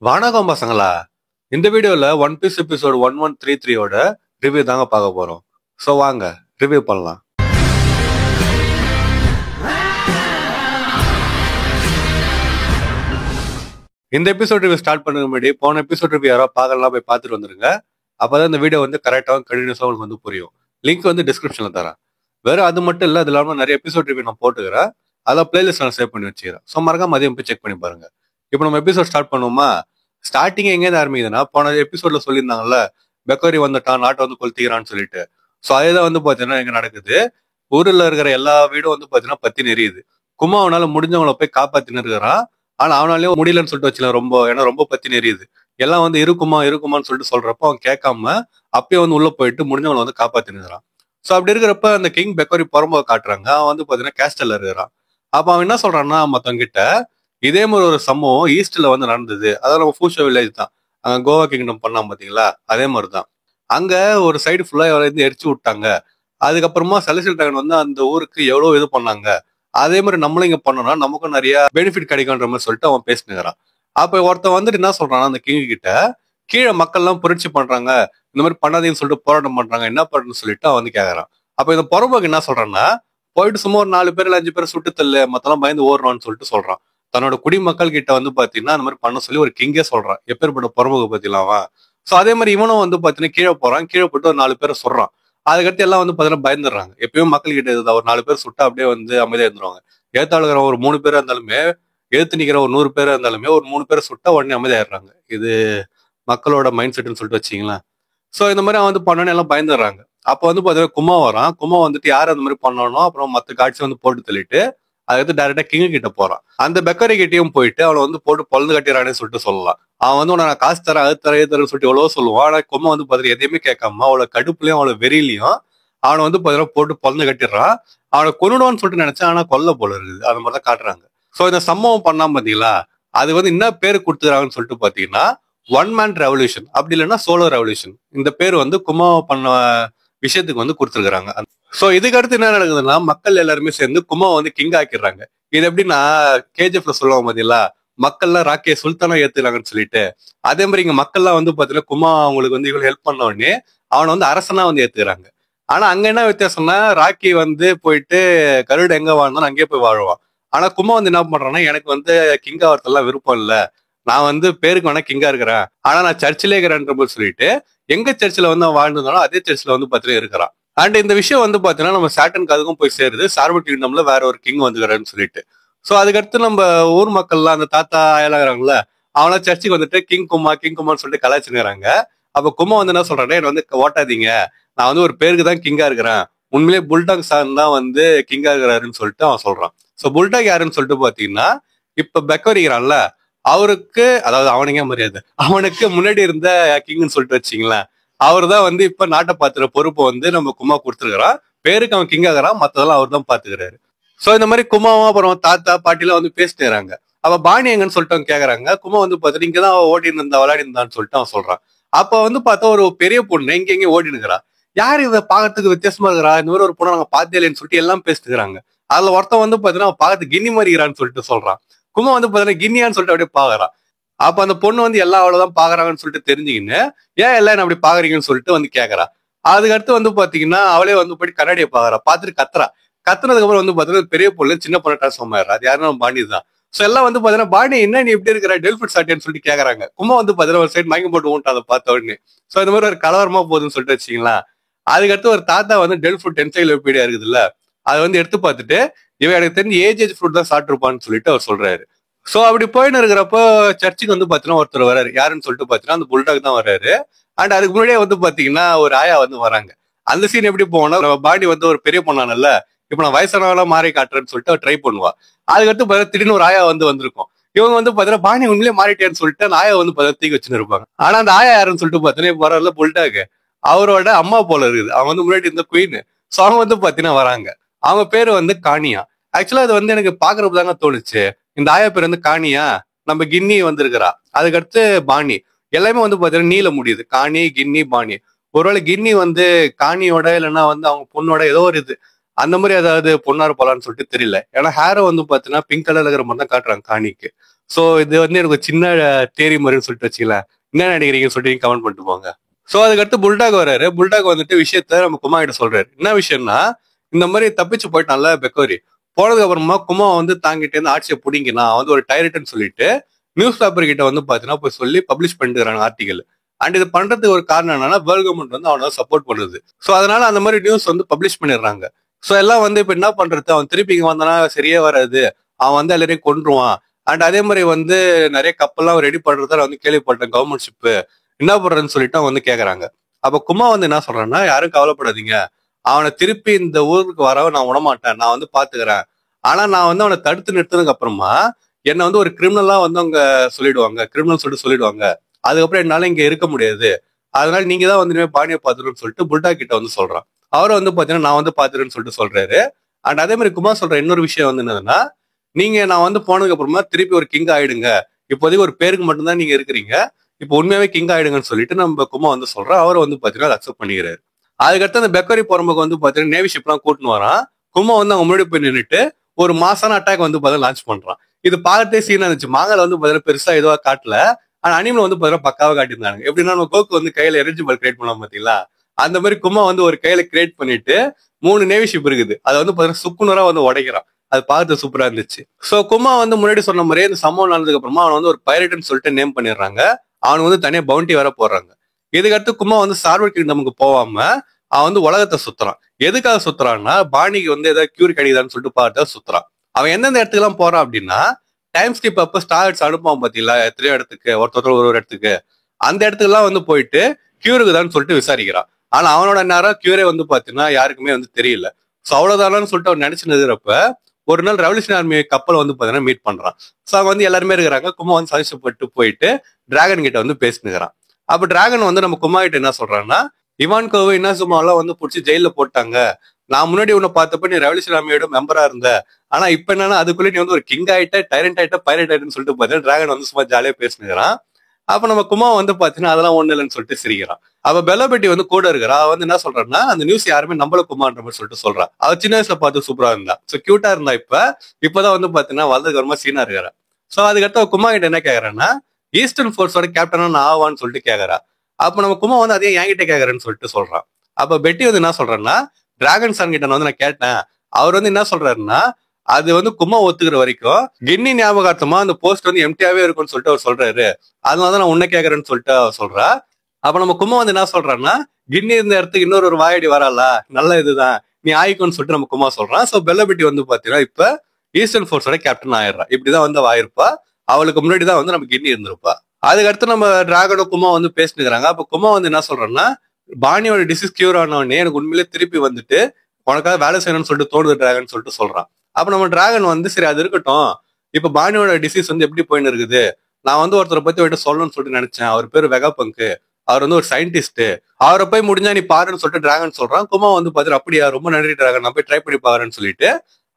வணக்கம் பசங்களா. இந்த வீடியோல ஒன் பீஸ் எபிசோட் 1133 ரிவ்யூ தாங்க பார்க்க போறோம். ஸோ வாங்க ரிவ்யூ பண்ணலாம். இந்த எபிசோட் ரிவ்யூ ஸ்டார்ட் பண்ணுங்க முன்னாடி போன எபிசோட் ரிவ்யூ யாராவது பார்க்கலாம் போய் பார்த்துட்டு வந்துருங்க. அப்பதான் இந்த வீடியோ கரெக்டாக கண்டினியூஸாக உங்களுக்கு புரியும். லிங்க் டிஸ்கிரிப்ஷன்ல தரேன். வேற அது மட்டும் இல்லை, அது இல்லாமல் நிறைய எபிசோட் ரிவ்யூ நான் போட்டுக்கிறேன். அதில் பிளேலிஸ்ட் நான் சேவ் பண்ணி வச்சுக்கிறேன். ஸோ மறக்காம மதியம் போய் செக் பண்ணி பாருங்க. இப்போ நம்ம எபிசோட் ஸ்டார்ட் பண்ணுவோமா? ஸ்டார்டிங் எங்கேருந்து ஆரம்பிக்குதுன்னா, போன எபிசோட்ல சொல்லியிருந்தாங்கல்ல, பெக்கரி வந்துட்டான், நாட்டை கொளுத்திக்கிறான்னு சொல்லிட்டு. ஸோ அதேதான் பாத்தீங்கன்னா எங்க நடக்குது. ஊர்ல இருக்கிற எல்லா வீடும் பாத்தீங்கன்னா பத்தி நெறியுது. குமா அவனால முடிஞ்சவங்கள போய் காப்பாத்தின்னு இருக்கிறான். ஆனா அவனாலேயும் முடியலன்னு சொல்லிட்டு வச்சுல, ஏன்னா ரொம்ப பத்தி நெறியுது. எல்லாம் இருக்குமான்னு சொல்லிட்டு சொல்றப்ப அவன் கேட்காம அப்பயே உள்ள போயிட்டு முடிஞ்சவங்களை காப்பாத்தின்னு இருக்கிறான். ஸோ அப்படி இருக்கிறப்ப அந்த கிங் பெக்கரி புறம்போக காட்டுறாங்க. அவன் பாத்தீங்கன்னா கேஸ்டல்ல இருக்கிறான். அப்ப அவன் என்ன சொல்றான்னா மத்தவங்க கிட்ட, இதே மாதிரி ஒரு சம்பவம் ஈஸ்ட்ல நடந்தது. அதாவது நம்ம ஃபூஷோ வில்லேஜ் தான், அங்க கோவா கிங்டம் பண்ணாம பாத்தீங்களா, அதே மாதிரிதான். அங்க ஒரு சைடு ஃபுல்லா எரிச்சு விட்டாங்க. அதுக்கப்புறமா செலஸ்டியல் டிராகன் அந்த ஊருக்கு எவ்வளவு இது பண்ணாங்க. அதே மாதிரி நம்மளும் இங்க பண்ணோம்னா நமக்கும் நிறைய பெனிஃபிட் கிடைக்கும்ன்ற மாதிரி சொல்லிட்டு அவன் பேசினுக்கிறான். அப்ப ஒருத்தன் என்ன சொல்றான் அந்த கிங் கிட்ட, கீழே மக்கள் எல்லாம் புரட்சி பண்றாங்க, இந்த மாதிரி பண்ணாதீங்கன்னு சொல்லிட்டு போராட்டம் பண்றாங்க, என்ன பண்றன்னு சொல்லிட்டு அவன் கேக்குறான். அப்ப இந்த புறம்போக்கு என்ன சொல்றான்னா, போயிட்டு சும்மா ஒரு 4 பேர் இல்ல 5 பேர் சுட்டு தள்ளு, மத்தெல்லாம் பயந்து ஓடுறான்னு சொல்லிட்டு சொல்றான். தன்னோட குடிமக்கள் கிட்ட பாத்தீங்கன்னா அந்த மாதிரி பண்ண சொல்லி ஒரு கிங்கே சொல்றான். எப்பேற்பட்ட புறம்போக்கு பத்திலாமா. சோ அதே மாதிரி இவனும் பாத்தீங்கன்னா கீழே போறான். கீழே போட்டு ஒரு 4 பேரை சொல்றான். அதுக்கடுத்து எல்லாம் பாத்தீங்கன்னா பயந்துடுறாங்க. எப்பயும் மக்கள் கிட்ட ஒரு 4 பேர் சுட்டா அப்படியே அமைதியா இருந்துருவாங்க. ஏத்தாளுகிற ஒரு 3 பேரா இருந்தாலுமே, எதிர்த்து நிக்கிற ஒரு 100 பேரா இருந்தாலுமே ஒரு 3 பேரை சுட்டா உடனே அமைதியாடுறாங்க. இது மக்களோட மைண்ட் செட்னு சொல்லிட்டு வச்சிங்களேன். சோ இந்த மாதிரி அவன் பண்ணோன்னு எல்லாம் பயந்துடுறாங்க. அப்ப பாத்தீங்கன்னா குமா வரான். குமா யார் அந்த மாதிரி பண்ணணும், அப்புறம் மத்த காட்சி போட்டு தள்ளிட்டு அதுக்கு டைரக்டா கிங் கிட்ட போறான். அந்த பெக்கரி கிட்டையும் போயிட்டு அவளை போட்டு பொழுது கட்டிடுறானே சொல்லிட்டு சொல்லலாம். அவன் உன நான் காசு தரேன், அது தரேன், இது தரேன்னு சொல்லிட்டு எவ்வளவோ சொல்லுவான். ஆனா கும்மா பாத்தீங்கன்னா எதையுமே கேட்காம அவளை கடுப்புலயும் அவளை வெறியிலையும் அவனை பாத்தீங்கன்னா போட்டு பொழுது கட்டிடுறான். அவனை கொன்னுடுவான்னு சொல்லிட்டு நினைச்சான், ஆனா கொல்ல போல இருக்குது. அந்த மாதிரிதான் காட்டுறாங்க. சோ இந்த சம்பவம் பண்ணாம பாத்தீங்களா, அது என்ன பேரு கொடுத்துறாங்கன்னு சொல்லிட்டு பாத்தீங்கன்னா, ஒன் மேன் ரெவல்யூஷன், அப்படி இல்லைன்னா சோலோ ரெவல்யூஷன். இந்த பேர் குமா பண்ண விஷயத்துக்கு கொடுத்துருக்காங்க. சோ இதுக்கு அடுத்து என்ன நடக்குதுன்னா, மக்கள் எல்லாருமே சேர்ந்து குமா கிங் ஆக்கிடுறாங்க. இது எப்படின்னா, கேஜிஎஃப்ல சொல்லுவாங்க பாத்தீங்களா, மக்கள்லாம் ராக்கிய சுல்தானா ஏத்துறாங்கன்னு சொல்லிட்டு, அதே மாதிரி இங்க மக்கள்லாம் பாத்தீங்கன்னா குமா அவங்களுக்கு இவ்வளவு ஹெல்ப் பண்ண உடனே அவனை அரசனா ஏத்துக்கிறாங்க. ஆனா அங்க என்ன வித்தியாசம்னா, ராக்கி போயிட்டு கருடு எங்க வாழ்ந்தாலும் அங்கேயே போய் வாழ்வான். ஆனா குமா என்ன பண்றான்னா, எனக்கு கிங் ஆகிறதெல்லாம் விருப்பம் இல்ல, நான் பேருக்கு வேணா கிங்கா இருக்கிறேன், ஆனா நான் சர்ச்சிலே இருக்கிறேன்ற போது சொல்லிட்டு எங்க சர்ச்சில் அவன் வாழ்ந்திருந்தாலும் அதே சர்ச்சில் பாத்தீங்கன்னா இருக்கிறான். அண்ட் இந்த விஷயம் பாத்தீங்கன்னா நம்ம சாட்டனுக்கு அதுக்கும் போய் சேருது. சார்பட் கிங்டம்ல வேற ஒரு கிங் வந்துக்கிறான்னு சொல்லிட்டு. சோ அதுக்கடுத்து நம்ம ஊர் மக்கள்லாம் அந்த தாத்தா அயலாகிறாங்கல்ல, அவனா சர்ச்சுக்கு கிங் குமான்னு சொல்லிட்டு கலாய்ச்சுக்கிறாங்க. அப்ப குமா என்ன சொல்றானே, என்ன ஓட்டாதீங்க, நான் ஒரு பேருக்கு தான் கிங்கா இருக்கிறேன், உண்மையிலேயே புல்டாக் சார் தான் கிங்கா இருக்கிறாருன்னு சொல்லிட்டு அவன் சொல்றான். சோ புல்டாக் யாருன்னு சொல்லிட்டு பாத்தீங்கன்னா, இப்ப பெக்கரிக்கிறான்ல அவருக்கு, அதாவது அவனுங்க மரியாதை, அவனுக்கு முன்னாடி இருந்த கிங்னு சொல்லிட்டு வச்சிங்களேன், அவர் தான் இப்ப நாட்டை பாத்துற பொறுப்பை நம்ம குமா கொடுத்துருக்கிறான். பேருக்கு அவன் கிங் ஆகிறான், மத்ததெல்லாம் அவர் தான் பாத்துக்கிறாரு. சோ இந்த மாதிரி குமாவும் அப்புறம் தாத்தா பாட்டிலாம் பேசிட்டுறாங்க. அவ பாணி எங்கன்னு சொல்லிட்டு அவங்க கேக்குறாங்க. குமா பாத்துட்டு இங்கதான் அவ ஓடின்னு இருந்தா, விளையாடி இருந்தான்னு சொல்லிட்டு அவன் சொல்றான். அப்ப பார்த்தா ஒரு பெரிய பொண்ணு இங்க ஓடி நிக்கிறா. யாரு இதை பாக்கிறதுக்கு வித்தியாசமா இருக்கிறா, இந்த மாதிரி ஒரு பொண்ணை நாங்க பார்த்தே இல்லைன்னு சொல்லிட்டு எல்லாம் பேசிட்டுறாங்க. அதுல ஒருத்தன் பாத்தீங்கன்னா பாக்கிறதுக்கு கின்னி மாதிரிறான்னு சொல்லிட்டு சொல்றான். குமா பாத்தீங்கன்னா கின்னியான்னு சொல்லிட்டு அப்படியே பாக்குறான். அப்ப அந்த பொண்ணு எல்லாம் அவ்வளவுதான் பாக்குறாங்கன்னு சொல்லிட்டு தெரிஞ்சுக்கின்னு, ஏன் எல்லாம் அப்படி பாக்குறீங்கன்னு சொல்லிட்டு கேக்குறா. அதுக்கு அடுத்து பாத்தீங்கன்னா அவளே போயிட்டு கண்ணாடியை பாக்குறா. பாத்துட்டு கத்துறா. கத்துனதுக்கு அப்புறம் பாத்தீங்கன்னா பெரிய பொண்ணு சின்ன பொண்ணு டிரான்ஸ்ஃபார்ம் ஆயிடுறா. அது யாருன்னா பாணி தான். சோ எல்லாம் பாத்தீங்கன்னா பாணி என்ன நீ எப்படி இருக்கிற, டெல்ஃபிட் சாட்டியான்னு சொல்லிட்டு கேக்குறாங்க. குமா பாத்தீங்கன்னா ஒரு சைடு மயக்கம் போட்டு ஊன்ட்டு அதை பார்த்த உடனே. சோ இந்த மாதிரி ஒரு கலவரமா போகுதுன்னு சொல்லிட்டு வச்சுங்களா. அதுக்கடுத்து ஒரு தாத்தா டெல்ஃபுட் என்சைக்ளோபீடியா இருக்குதுல்ல, அதை எடுத்து பார்த்துட்டு, இவன் எனக்கு தெரிஞ்சு ஏஜ் ஃப்ரூட் தான் சாப்பிட்டுருப்பான்னு சொல்லிட்டு அவர் சொல்றாரு. சோ அப்படி போயின்னு இருக்கிறப்போ சர்ச்சுக்கு பாத்தீங்கன்னா ஒருத்தர் வர்றாரு. யாருன்னு சொல்லிட்டு பாத்தீங்கன்னா அந்த புல்டாக் தான் வர்றாரு. அண்ட் அதுக்கு முன்னாடியே பாத்தீங்கன்னா ஒரு ஆயா வராங்க. அந்த சீன் எப்படி போனா, நம்ம பாடி ஒரு பெரிய பொண்ணானல்ல, இப்ப நான் வயசானவளா மாறி காட்டுறேன்னு சொல்லிட்டு ட்ரை பண்ணுவா. அதுக்கடுத்து திடீர்னு ஒரு ஆயா வந்திருக்கும். இவங்க பாத்தீங்கன்னா பாணி உண்மையிலே மாறிட்டேன்னு சொல்லிட்டு அந்த ஆயா பாத்தீங்கன்னா தூக்கி வச்சுன்னு இருப்பாங்க. ஆனா அந்த ஆயா யாருன்னு சொல்லிட்டு பாத்தீங்கன்னா வரல புல்டாக் அவரோட அம்மா போல இருக்குது. அவங்க முன்னாடி இருந்த குயின். சோ அவங்க பாத்தீங்கன்னா வராங்க. அவங்க பேரு காணியா. ஆக்சுவலா அது எனக்கு பாக்குறப்ப தாங்க தோணுச்சு, இந்த ஆயா பேர் காணியா, நம்ம கின்னி வந்திருக்கிறா, அதுக்கடுத்து பாணி, எல்லாமே பாத்தீங்கன்னா நீல முடியுது. காணி, கின்னி, பாணி. ஒருவேளை கின்னி காணியோட இல்லைன்னா அவங்க பொண்ணோட ஏதோ ஒரு இது அந்த மாதிரி ஏதாவது பொண்ணாரு போலான்னு சொல்லிட்டு தெரியல. ஏன்னா ஹேரை பாத்தீங்கன்னா பிங்க் கலர்ல இருக்கிற மாதிரி தான் காட்டுறாங்க காணிக்கு. சோ இது வந்து எனக்கு ஒரு சின்ன தேரி மாதிரின்னு சொல்லிட்டு வச்சுக்கலாம். என்ன நினைக்கிறீங்கன்னு சொல்லிட்டு நீங்க கமெண்ட் பண்ணிட்டு போங்க. சோ அதுக்கடுத்து புல்டாக் வராரு. புல்டாக் வந்துட்டு விஷயத்த நம்ம குமா கிட்ட சொல்றாரு. என்ன விஷயம்னா, இந்த மாதிரி தப்பிச்சு போயிட்டான்ல பெக்கோரி. போனதுக்கு அப்புறமா குமா வந்து தாங்கிட்டு இருந்து ஆட்சியை பிடிங்கினா வந்து ஒரு டைரக்ட்னு சொல்லிட்டு நியூஸ் பேப்பர் கிட்ட வந்து பாத்தீங்கன்னா போய் சொல்லி பப்ளிஷ் பண்ணிட்டு ஆர்டிகல். அண்ட் இது பண்றதுக்கு ஒரு காரணம் என்னன்னா, வேர்ல்ட் கவர்மெண்ட் வந்து அவனை சப்போர்ட் பண்ணுது. சோ அதனால அந்த மாதிரி நியூஸ் வந்து பப்ளிஷ் பண்ணிடுறாங்க. சோ எல்லாம் வந்து இப்ப என்ன பண்றது, அவன் திருப்பி இங்க வந்தானா சரியே வராது, அவன் வந்து எல்லாரையும் கொன்றுவான். அண்ட் அதே மாதிரி வந்து நிறைய கப்பல்லாம் ரெடி பண்றதா நான் வந்து கேள்விப்பட்டேன், கவர்மெண்ட் ஷிப். என்ன பண்றதுன்னு சொல்லிட்டு அவங்க வந்து கேக்குறாங்க. அப்ப குமா வந்து என்ன சொல்றான்னா, யாரும் கவலைப்படாதீங்க, அவனை திருப்பி இந்த ஊருக்கு வர நான் விடமாட்டேன், நான் வந்து பாத்துக்கிறேன். ஆனா நான் வந்து அவனை தடுத்து நிறுத்தினதுக்கு அப்புறமா என்ன வந்து ஒரு கிரிமினலா வந்து அவங்க சொல்லிடுவாங்க, கிரிமினல் சொல்லிட்டு சொல்லிடுவாங்க. அதுக்கப்புறம் என்னால இங்க இருக்க முடியாது, அதனால நீங்க தான் வந்து பாணியை பாத்துருன்னு சொல்லிட்டு புல்டா கிட்ட வந்து சொல்றான். அவரும் வந்து பாத்தீங்கன்னா நான் வந்து பாத்துருன்னு சொல்லிட்டு சொல்றாரு. அண்ட் அதே மாதிரி குமார் சொல்ற இன்னொரு விஷயம் வந்து என்னதுன்னா, நீங்க நான் வந்து போனதுக்கு அப்புறமா திருப்பி ஒரு கிங் ஆயிடுங்க, இப்போதைக்கு ஒரு பேருக்கு மட்டும்தான் நீங்க இருக்கிறீங்க, இப்போ உண்மையாவே கிங் ஆயிடுங்கன்னு சொல்லிட்டு நம்ம குமா வந்து சொல்றோம். அவரை வந்து பாத்தீங்கன்னா அக்செப்ட் பண்ணிக்கிறாரு. அதுக்கடுத்து அந்த பெக்கரி போறவங்க வந்து பாத்தீங்கன்னா நேவி ஷிப் எல்லாம் கூட்டின்னு வரான். குமா வந்து அவங்க முன்னாடி போய் நின்றுட்டு ஒரு மாசான அட்டாக் வந்து பாத்தீங்கன்னா லான்ச் பண்றான். இது பார்க்கறதே சீனா இருந்துச்சு. மாங்கால வந்து பாத்தீங்கன்னா பெருசா எதுவா காட்டல, ஆனா அனிமல் வந்து பாத்தீங்கன்னா பக்காவா காட்டியிருந்தாங்க. எப்படின்னா நம்ம கோக்கு வந்து கையில எனர்ஜி பால் கிரியேட் பண்ணலாம் பாத்தீங்களா, அந்த மாதிரி குமா வந்து ஒரு கையில கிரியேட் பண்ணிட்டு 3 நேவி ஷிப் இருக்குது, அதை வந்து பாத்தீங்கன்னா சுக்குநூறா வந்து உடைக்கிறான். அது பார்த்து சூப்பரா இருந்துச்சு. சோ குமா வந்து முன்னாடி சொன்ன மாதிரியே இந்த சம்பவம் நடந்ததுக்கு அப்புறமா அவன் வந்து ஒரு பைரட்னு சொல்லிட்டு நேம் பண்ணிடுறாங்க. அவனுக்கு வந்து தனியா பவுண்டி வேற போடுறாங்க. இதுக்கடுத்து குமா வந்து சார்வர்ட் கிங்டமுக்கு போகாம அவன் வந்து உலகத்தை சுத்துறான். எதுக்காக சுத்துறான்னா, பாணிக்கு வந்து ஏதாவது கியூர் கிடைக்குதான்னு சொல்லிட்டு பார்த்தா சுத்துறான். அவன் எந்தெந்த இடத்துக்கு எல்லாம் போறான் அப்படின்னா, டைம் ஸ்கிப் அப்ப ஸ்டார்ஸ் அனுப்புவான் பாத்தீங்களா, எத்தனையோ இடத்துக்கு ஒருத்தர் ஒரு இடத்துக்கு, அந்த இடத்துக்கு எல்லாம் வந்து போயிட்டு கியூருக்குதான்னு சொல்லிட்டு விசாரிக்கிறான். ஆனா அவனோட நேரம் கியூரே வந்து பாத்தீங்கன்னா யாருக்குமே வந்து தெரியல. சோ அவ்வளவுதானு சொல்லிட்டு அவன் நினைச்சு நிறுறப்ப ஒரு நாள் ரெவல்யூஷன் ஆர்மி கப்பல் வந்து பாத்தீங்கன்னா மீட் பண்றான். சோ அவங்க வந்து எல்லாருமே இருக்கிறாங்க. குமா வந்து சந்தோஷப்பட்டு போயிட்டு டிராகன் கிட்ட வந்து பேசினுக்கிறான். அப்ப டிராகன் வந்து நம்ம குமா கிட்ட என்ன சொல்றான்னா, இவான்கோவை இனாசுமாவெல்லாம் வந்து பிடிச்சி ஜெயில போட்டாங்க, நான் முன்னாடி உன்னை பார்த்தப்ப நீ ரெவல்யூஷன் ஆர்மியோட மெம்பரா இருந்த, ஆனா இப்ப என்னன்னா அதுக்குள்ள நீ வந்து ஒரு கிங் ஆயிட்ட, டைரண்ட் ஆயிட்ட, பைரட் ஆயிட்டன்னு சொல்லிட்டு பாத்தீங்கன்னா டிராகன் வந்து சும்மா ஜாலியா பேசினுக்கிறான். அப்ப நம்ம குமா வந்து பாத்தீங்கன்னா அதெல்லாம் ஒண்ணு இல்லைன்னு சொல்லிட்டு சிரிக்கிறான். அப்ப பெல்லோபெட்டி வந்து கூட இருக்கிறா. அவ வந்து என்ன சொல்றான்னா, அந்த நியூஸ் யாருமே நம்பல குமான்ற மாதிரி சொல்லிட்டு சொல்றா. அவ சின்ன வயசுல பார்த்து சூப்பரா இருந்தா, சோ கியூட்டா இருந்தா. இப்பதான் வந்து பாத்தீங்கன்னா வளர்ந்துக்கு ரொம்ப சீனா இருக்கிறா. சோ அதுக்கடுத்து அவ குமா கிட்ட என்ன கேக்குறான்னா, ஈஸ்டர்ன் ஃபோர்ஸோட கேப்டனா நான் ஆவான்னு சொல்லிட்டு கேக்குறா. அப்ப நம்ம குமா வந்து அதே என்கிட்ட கேக்குறேன்னு சொல்லிட்டு சொல்றான். அப்ப பெட்டி வந்து என்ன சொல்றான்னா, டிராகன் சன் கிட்ட வந்து நான் கேட்டேன், அவர் வந்து என்ன சொல்றாருன்னா, அது வந்து குமா ஒத்துக்கிற வரைக்கும் கின்னி ஞாபகார்த்தமா அந்த போஸ்ட் வந்து எம்டியாவே இருக்கும்னு சொல்லிட்டு அவர் சொல்றாரு, அதனாலதான் நான் உன்ன கேக்குறேன்னு சொல்லிட்டு அவர் சொல்றா. அப்ப நம்ம குமா வந்து என்ன சொல்றான்னா, கின்னி இருந்த இடத்துக்கு இன்னொரு ஒரு வாயடி வரால, நல்ல இதுதான், நீ ஆயிக்கும்னு சொல்லிட்டு நம்ம குமா சொல்றான். சோ பெல்லபெட்டி வந்து பாத்தீங்கன்னா இப்ப ஈஸ்டர்ன் ஃபோர்ஸோட கேப்டன் ஆயிடுறா. இப்படிதான் வந்து ஆயிருப்பா. அவளுக்கு முன்னாடிதான் வந்து நம்ம கின்னி இருந்திருப்பா. அதுக்கடுத்து நம்ம டிராகனும் குமா வந்து பேசினுக்கிறாங்க. அப்ப குமா வந்து என்ன சொல்றேன்னா, பாணியோட டிசீஸ் கியூர் ஆனவனே எனக்கு உண்மையிலே திருப்பி வந்துட்டு உனக்காக வேலை செய்யணும்னு சொல்லிட்டு தோணுது டிராகன் சொல்லிட்டு சொல்றான். அப்ப நம்ம டிராகன் வந்து சரி அது இருக்கட்டும், இப்ப பாணியோட டிசீஸ் வந்து எப்படி போயின்னு இருக்குது, நான் வந்து ஒருத்தரை பத்தி அவர்கிட்ட சொல்லணும்னு சொல்லிட்டு நினைச்சேன், அவர் பேரு வெகாபங்க், அவர் வந்து ஒரு சயின்டிஸ்ட், அவரை போய் முடிஞ்சா நீ பாருன்னு சொல்லிட்டு டிராகன் சொல்றான். குமா வந்து பாத்துட்டு அப்படியா ரொம்ப நன்றி டிராகன், நான் போய் ட்ரை பண்ணி பாக்குறேன்னு சொல்லிட்டு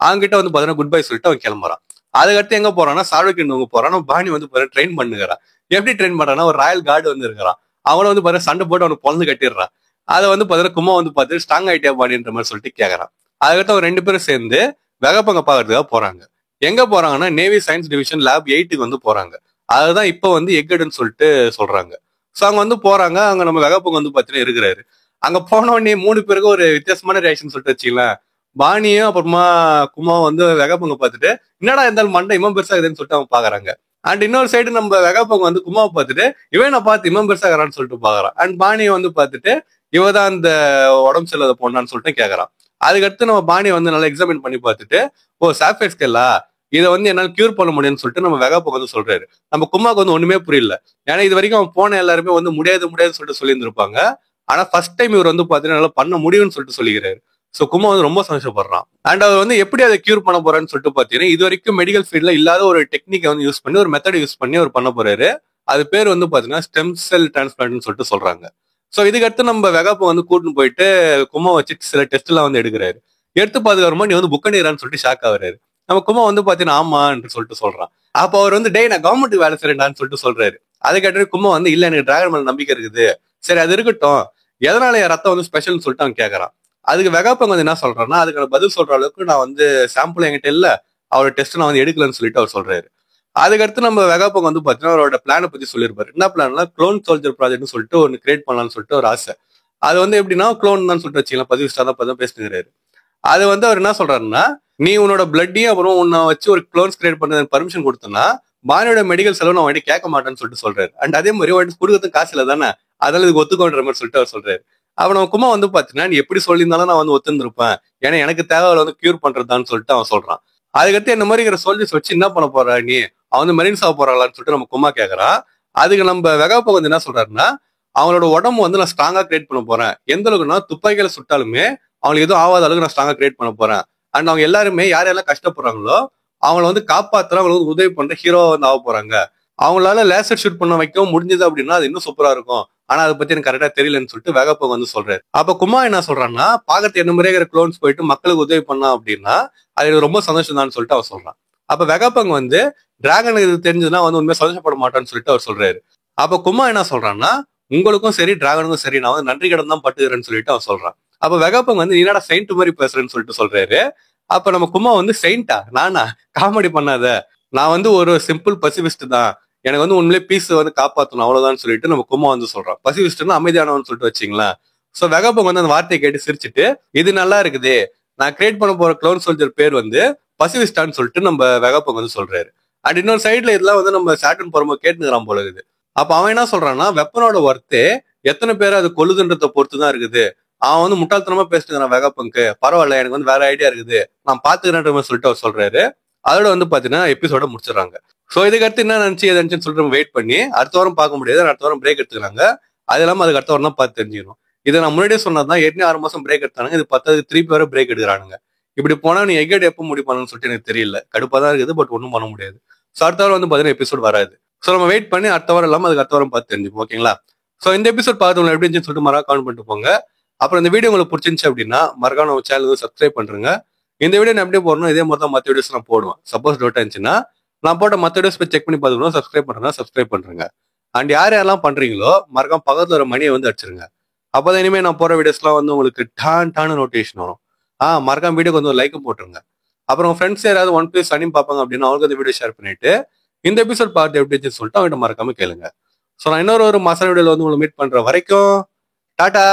அவங்ககிட்ட வந்து பாத்தீங்கன்னா குட் பை சொல்லிட்டு அவன் கிளம்புறான். அதுக்கடுத்து எங்க போறான்னா சார்வக்கிண்டவங்க போறான். பாணி வந்து ட்ரெயின் பண்ணுகிறான். எப்படி ட்ரெயின் பண்றான்னா, ஒரு ராயல் கார்டு வந்து இருக்கிறான், அவனை வந்து பாத்தீங்கன்னா சண்டை போட்டு அவனுக்கு பொழந்து கட்டிடுறான். அதை வந்து பாத்தீங்கன்னா குமா வந்து பார்த்துட்டு ஸ்ட்ராங் ஆயிட்டியா பாணின்ற மாதிரி சொல்லிட்டு கேக்குறான். அதுக்கடுத்து அவங்க 2 பேரும் சேர்ந்து வெகப்பங்க பாக்குறதுக்காக போறாங்க. எங்க போறாங்கன்னா, நேவி சயின்ஸ் டிவிஷன் லேப் 8க்கு வந்து போறாங்க. அதுதான் இப்ப வந்து எக்கடுன்னு சொல்லிட்டு சொல்றாங்க. சோ அங்க வந்து போறாங்க. அங்க நம்ம வெகப்பங்க வந்து பாத்தீங்கன்னா இருக்கிறாரு. அங்க போன உடனே 3 பேருக்கு ஒரு வித்தியாசமான ரியாக்ஷன் சொல்லிட்டு வச்சுக்கலாம். பாணியும் அப்புறமா குமா வந்து வெகப்பங்க பார்த்துட்டு, என்னடா இருந்தாலும் மண்டை இமம் பெருசா இருக்குதுன்னு சொல்லிட்டு அவங்க பாக்குறாங்க. அண்ட் இன்னொரு சைடு நம்ம வெகப்பங்க வந்து குமாவை பார்த்துட்டு, இவன் நான் பார்த்து இமம் பெருசாகிறான்னு சொல்லிட்டு பாக்குறான். அண்ட் பாணியை வந்து பார்த்துட்டு, இவதான் அந்த உடம்பு செல்லாத பொண்ணான்னு சொல்லிட்டு கேக்குறான். அதுக்கடுத்து நம்ம பாணியை வந்து நல்லா எக்ஸாமின் பண்ணி பார்த்துட்டு, ஓ சாஃப்ட்வேர் ஸ்கெல்லா, இதை வந்து என்னால கியூர் பண்ண முடியும்னு சொல்லிட்டு நம்ம வெகாப்பங்க வந்து சொல்றாரு. நம்ம குமாக்கு வந்து ஒண்ணுமே புரியல. ஏன்னா இது வரைக்கும் அவன் போன எல்லாருமே வந்து முடியாது முடியாதுன்னு சொல்லிட்டு சொல்லியிருந்திருப்பாங்க. ஆனா ஃபர்ஸ்ட் டைம் இவர் வந்து பாத்தீங்கன்னா நல்லா பண்ண முடியும்னு சொல்லிட்டு சொல்லிக்கிறாரு. சோ குமா வந்து ரொம்ப சந்தோஷப்படுறான். அண்ட் அவர் வந்து எப்படி அதை கியூர் பண்ண போறான்னு சொல்லிட்டு பாத்தீங்கன்னா, இது வரைக்கும் மெடிக்கல் ஃபீல்ட்ல இல்லாத ஒரு டெக்னிக்கை வந்து யூஸ் பண்ணி, ஒரு மெத்தட் யூஸ் பண்ணி அவர் பண்ண போறாரு. அது பேர் வந்து பாத்தீங்கன்னா ஸ்டெம் செல் டிரான்ஸ்பிளான்ட்னு சொல்லிட்டு சொல்றாங்க. சோ இதுக்கடுத்து நம்ம வெகாப்பை வந்து கூட்டின்னு போயிட்டு குமா வச்சு சில டெஸ்ட் எல்லாம் வந்து எடுக்கிறாரு. எடுத்து பாத்துக்கிறோமா, நீ வந்து புக்கனீரான்னு சொல்லிட்டு ஷாக் ஆகுறாரு. நம்ம குமா வந்து பாத்தீங்கன்னா ஆமான்னு சொல்லிட்டு சொல்றான். அப்ப அவர் வந்து டே நான் கவர்மெண்ட் வேலை செய்யறேன்டான்னு சொல்லிட்டு சொல்றாரு. அதை கேட்டு குமா வந்து இல்ல எனக்கு டிராகன் மேல நம்பிக்கை இருக்குது, சரி அது இருக்கட்டும், எதனால என் ரத்தம் வந்து ஸ்பெஷல்னு சொல்லிட்டு அவன் கேட்கறான். அதுக்கு வெகாப்பங்க வந்து என்ன சொல்றான்னா, அதுக்கு நான் பதில் சொல்ற அளவுக்கு நான் வந்து சாம்பிள் என்கிட்ட இல்ல, அவரோட டெஸ்ட் நான் வந்து எடுக்கலன்னு சொல்லிட்டு அவர் சொல்றாரு. அதுக்கடுத்து நம்ம வெகாபங் வந்து பாத்தீங்கன்னா அவரோட பிளானை பத்தி சொல்லியிருப்பாரு. என்ன பிளான்னா க்ளோன் சோல்ஜர் ப்ராஜெக்ட்னு சொல்லிட்டு ஒன்னு கிரியேட் பண்ணலாம்னு சொல்லிட்டு ஒரு ஆசை. அது வந்து எப்படின்னா க்ளோன் தான் சொல்லிட்டு வச்சுக்கலாம், பதிவிஸ்டா தான் பேசுகிறாரு. அது வந்து அவர் என்ன சொல்றாருன்னா, நீ உன்னோட பிளட்டையும் அப்புறம் உன்னை வச்சு ஒரு க்ளோன்ஸ் கிரியேட் பண்ண பர்மிஷன் கொடுத்தனா பானியோட மெடிக்கல் செலவு நான் வாங்கி கேட்க மாட்டேன்னு சொல்லிட்டு சொல்றாரு. அண்ட் அதே மாதிரி வாங்கி கொடுக்கறதுக்கு காசு இல்லை தானே, அதனால இதுக்கு ஒத்துக்கோன்ற மாதிரி சொல்லிட்டு அவர் சொல்றாரு. அப்ப நம்ம குமா வந்து பாத்தீங்கன்னா நீ எப்படி சொல்லியிருந்தாலும் நான் வந்து ஒத்துருப்பேன், ஏன்னா எனக்கு தேவை வந்து கியூர் பண்றதான்னு சொல்லிட்டு அவன் சொல்றான். அதுக்கடுத்து என்ன மாதிரி இருக்கிற சோல்ஜர்ஸ் வச்சு என்ன பண்ண போறா நீ, அவன் வந்து மெரின்ஸ் ஆக போறாங்களான்னு சொல்லிட்டு நம்ம குமா கேட்கறான். அதுக்கு நம்ம வெகாப்பா வந்து என்ன சொல்றாருன்னா, அவங்களோட உடம்பு வந்து நான் ஸ்ட்ராங்கா கிரியேட் பண்ண போறேன். எந்த அளவுக்குன்னா துப்பாக்கியில சுட்டாலுமே அவங்களுக்கு எதுவும் ஆகாத அளவுக்கு நான் ஸ்ட்ராங்கா கிரியேட் பண்ண போறேன். அண்ட் அவங்க எல்லாருமே யார் யாரெல்லாம் கஷ்டப்படுறாங்களோ அவங்கள வந்து காப்பாத்துற, அவங்களுக்கு வந்து உதவி பண்ற ஹீரோவா வந்து ஆக போறாங்க. அவங்களால லேசர் ஷூட் பண்ண வைக்கவும் முடிஞ்சது அப்படின்னா அது இன்னும் சூப்பரா இருக்கும். ஆனா அதை பத்தி எனக்கு கரெக்டா தெரியலன்னு சொல்லிட்டு வெகாப்பங் வந்து சொல்றாரு. அப்ப குமா என்ன சொல்றான்னா, பாக்கத்து என்ன மாதிரியே க்ளோன்ஸ் போயிட்டு மக்களுக்கு உதவி பண்ணா அப்படின்னா அது எனக்கு ரொம்ப சந்தோஷம் தான் சொல்லிட்டு அவர் சொல்றான். அப்ப வெகாப்பங் வந்து டிராகனுக்கு இது தெரிஞ்சதுன்னா வந்து உண்மையா சந்தோஷப்பட மாட்டான்னு சொல்லிட்டு அவர் சொல்றாரு. அப்ப குமா என்ன சொல்றான்னா, உங்களுக்கும் சரி டிராகனுக்கும் சரி நான் வந்து நன்றி கடன் தான் பட்டுக்கிறேன்னு சொல்லிட்டு அவன் சொல்றான். அப்ப வெகாப்பங் வந்து நீ என்னடா செயின்ட் மாதிரி பேசுறேன்னு சொல்லிட்டு சொல்றாரு. அப்ப நம்ம குமா வந்து செயின்டா நானா, காமெடி பண்ணாத, நான் வந்து ஒரு சிம்பிள் பசிபிஸ்ட் தான், எனக்கு வந்து உண்மையிலே பீஸ் வந்து காப்பாற்றணும் அவ்வளவுதான் சொல்லிட்டு நம்ம குமா வந்து சொல்றான். பசிபிஸ்ட்னா அமைதியானவன் சொல்லிட்டு வச்சிங்களேன். சோ வெகாப்பங் வந்து அந்த வார்த்தையை கேட்டு சிரிச்சுட்டு இது நல்லா இருக்குது, நான் கிரியேட் பண்ண போற க்ளோன் சோல்ஜர் பேர் வந்து பசிபிஸ்டான்னு சொல்லிட்டு நம்ம வெகாப்பங் வந்து சொல்றாரு. அண்ட் இன்னொரு சைட்ல இதெல்லாம் வந்து நம்ம சாட்டன் போறோம் கேட்டுக்கிறான் போல இருக்குது. அப்ப அவன் என்ன சொல்றான்னா, வெப்பனோட ஒர்த்தே எத்தனை பேரை அது கொல்லுதுன்றத பொறுத்து தான் இருக்குது. அவன் வந்து முட்டாள்தனமா பேசிட்டுக்கிறான் வெகாப்பங்க்கு, பரவாயில்ல எனக்கு வந்து வேற ஐடியா இருக்குது நான் பாத்துக்கிறேன்ற மாதிரி சொல்லிட்டு அவர் சொல்றாரு. அதோட வந்து பாத்தீங்கன்னா எபிசோட முடிச்சிடறாங்க. சோ இதுக்கு அடுத்து என்ன நினைச்சு எதாச்சுன்னு சொல்லிட்டு நம்ம வெயிட் பண்ணி அடுத்த வாரம் பார்க்க முடியாது, அடுத்த வாரம் பிரேக் எடுத்துக்கிறாங்க. அது இல்லாம அதுக்கு அடுத்த வாரம் தான் பார்த்து தெரிஞ்சுக்கணும். இதை நான் முன்னாடியே சொன்னதான், ஏற்கனவே 6 மாசம் பிரேக் எடுத்தானுங்க, இது 10 திருப்பி வர பிரேக் எடுக்கிறானுங்க. இப்படி போனா நீ எகேட் எப்போ முடிப்பானுன்னு சொல்லிட்டு எனக்கு தெரியல, கடுப்பா தான் இருக்குது, பட் ஒன்றும் பண்ண முடியாது. ஸோ அடுத்த வாரம் வந்து பாத்தீங்கன்னா எபிசோட் வராது. ஸோ நம்ம வெயிட் பண்ணி அடுத்த வாரம் இல்லாம அதுக்கு அடுத்த வாரம் பார்த்து தெரிஞ்சுப்போம், ஓகேங்களா? ஸோ இந்த எபிசோட் பார்த்து எப்படி இருந்துச்சுன்னு சொல்லிட்டு மறக்காம கமெண்ட் பண்ணிட்டு போங்க. அப்புறம் இந்த வீடியோ உங்களுக்கு பிடிச்சிருந்துச்சு அப்படின்னா மறக்காம நம்ம சேனல் சப்ஸ்கிரைப் பண்றேங்க. இந்த வீடியோ நான் எப்படி போடணும் இதே மாதிரி தான் மற்ற வீடியோஸ் நான் போடுவேன். சப்போஸ் டவுட் இருந்துச்சுன்னா நான் போட்ட மற்ற வீடியோஸ் போய் செக் பண்ணி பார்த்துக்கணும். சப்ஸ்கிரைப் பண்றேன்னா சப்ஸ்கிரைப் பண்றேங்க. அண்ட் யார் யாரெல்லாம் பண்றீங்களோ மறக்காம பக்கத்துல ஒரு மணியை வந்து அடிச்சிருங்க. அப்பதான் இனிமே நான் போற வீடியோஸ்லாம் வந்து உங்களுக்கு டான்னு நோட்டிஃபிகேஷன் வரும். மறக்காம வீடியோக்கு வந்து ஒரு லைக்கும் போட்டுருங்க. அப்புறம் ஃப்ரெண்ட்ஸ் யாராவது ஒன் பீஸ் அனிம் பார்ப்பாங்க அப்படின்னா அவங்களுக்கு அந்த வீடியோ ஷேர் பண்ணிட்டு இந்த எபிசோட் பார்த்து எப்படி இருந்துச்சுன்னு சொல்லிட்டு அவங்ககிட்ட மறக்காம கேளுங்க. ஸோ நான் இன்னொரு மாசம் வீடியோல வந்து உங்களை மீட் பண்ற வரைக்கும் டாடா.